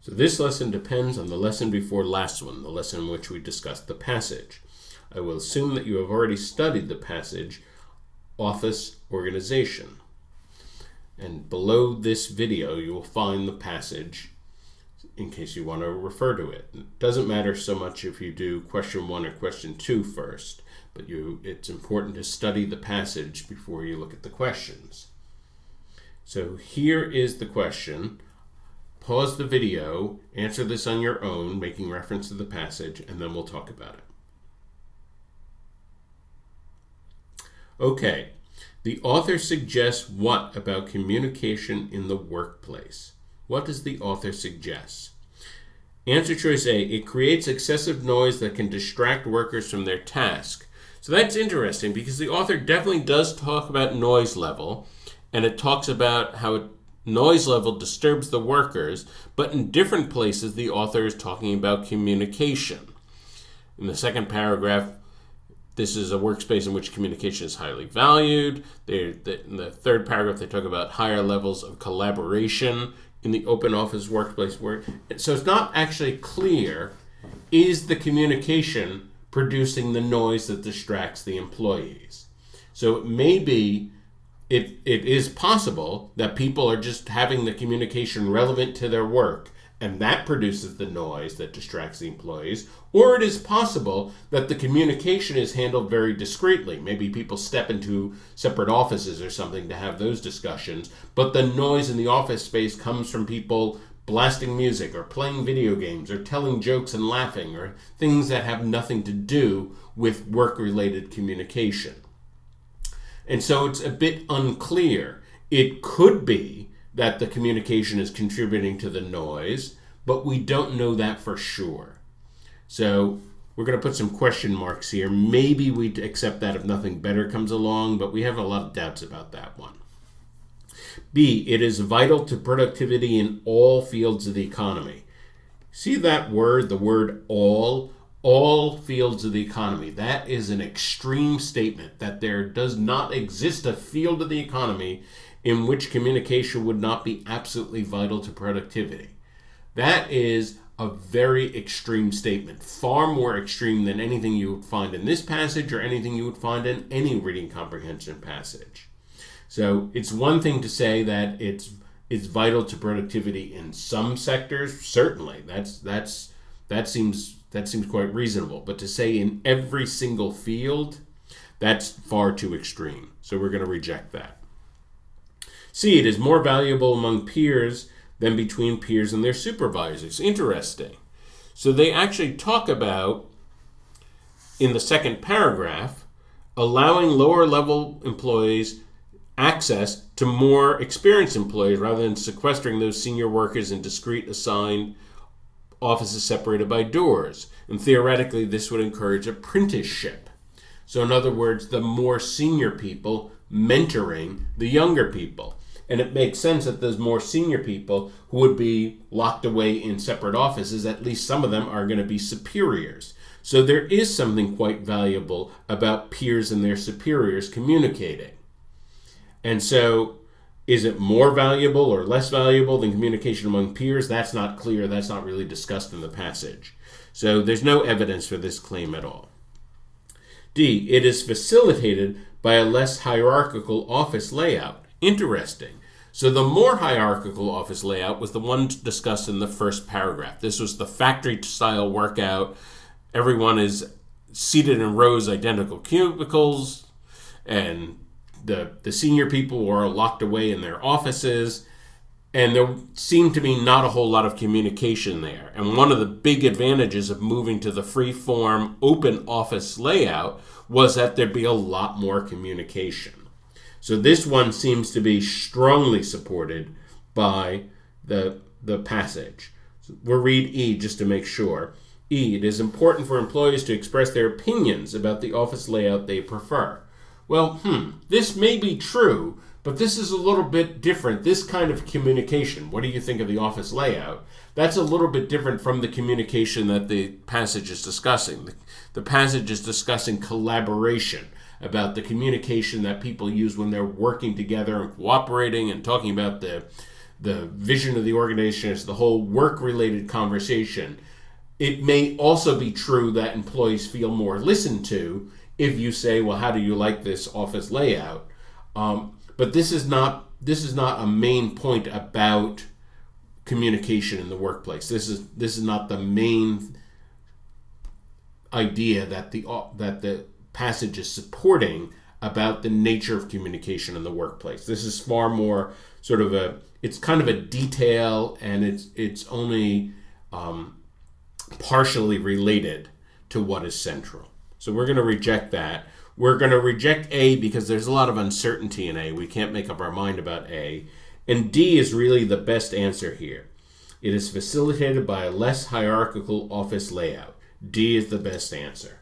So this lesson depends on the lesson before last one, the lesson in which we discussed the passage. I will assume that you have already studied the passage, office organization. And below this video, you will find the passage in case you want to refer to it. It doesn't matter so much if you do question 1 or question 2 first, but it's important to study the passage before you look at the questions. So here is the question. Pause the video, answer this on your own, making reference to the passage, and then we'll talk about it. Okay, the author suggests what about communication in the workplace? What does the author suggest? Answer choice A, it creates excessive noise that can distract workers from their task. So that's interesting because the author definitely does talk about noise level, and it talks about how noise level disturbs the workers, but in different places the author is talking about communication. In the second paragraph, this is a workspace in which communication is highly valued. In the third paragraph, they talk about higher levels of collaboration in the open office workplace. So it's not actually clear, is the communication producing the noise that distracts the employees? So it may be It is possible that people are just having the communication relevant to their work, and that produces the noise that distracts the employees. Or it is possible that the communication is handled very discreetly. Maybe people step into separate offices or something to have those discussions, but the noise in the office space comes from people blasting music or playing video games or telling jokes and laughing or things that have nothing to do with work-related communication. And so it's a bit unclear. It could be that the communication is contributing to the noise, but we don't know that for sure. So we're going to put some question marks here. Maybe we accept that if nothing better comes along, but we have a lot of doubts about that one. B, it is vital to productivity in all fields of the economy. See that word, the word all fields of the economy. That is an extreme statement that there does not exist a field of the economy in which communication would not be absolutely vital to productivity. That is a very extreme statement, far more extreme than anything you would find in this passage or anything you would find in any reading comprehension passage. So it's one thing to say that it's vital to productivity in some sectors. Certainly, that seems quite reasonable. But to say in every single field, that's far too extreme. So we're going to reject that. C, it is more valuable among peers than between peers and their supervisors. Interesting. So they actually talk about, in the second paragraph, allowing lower level employees access to more experienced employees rather than sequestering those senior workers in discrete assigned offices separated by doors. And theoretically, this would encourage apprenticeship. So in other words, the more senior people mentoring the younger people. And it makes sense that those more senior people who would be locked away in separate offices, at least some of them are going to be superiors. So there is something quite valuable about peers and their superiors communicating. And so is it more valuable or less valuable than communication among peers? That's not clear. That's not really discussed in the passage. So there's no evidence for this claim at all. D, it is facilitated by a less hierarchical office layout. Interesting. So the more hierarchical office layout was the one discussed in the first paragraph. This was the factory-style workout. Everyone is seated in rows, identical cubicles, and the senior people were locked away in their offices, and there seemed to be not a whole lot of communication there. And one of the big advantages of moving to the free-form open office layout was that there'd be a lot more communication. So this one seems to be strongly supported by the passage. So we'll read E just to make sure. E, it is important for employees to express their opinions about the office layout they prefer. Well, this may be true, but this is a little bit different. This kind of communication, what do you think of the office layout? That's a little bit different from the communication that the passage is discussing. The passage is discussing collaboration, about the communication that people use when they're working together and cooperating and talking about the vision of the organization, it's the whole work-related conversation. It may also be true that employees feel more listened to if you say, well, how do you like this office layout? But this is not a main point about communication in the workplace. This is not the main idea that the passage is supporting about the nature of communication in the workplace. This is far more sort of it's kind of a detail, and it's only partially related to what is central. So we're going to reject that. We're going to reject A because there's a lot of uncertainty in A. We can't make up our mind about A. And D is really the best answer here. It is facilitated by a less hierarchical office layout. D is the best answer.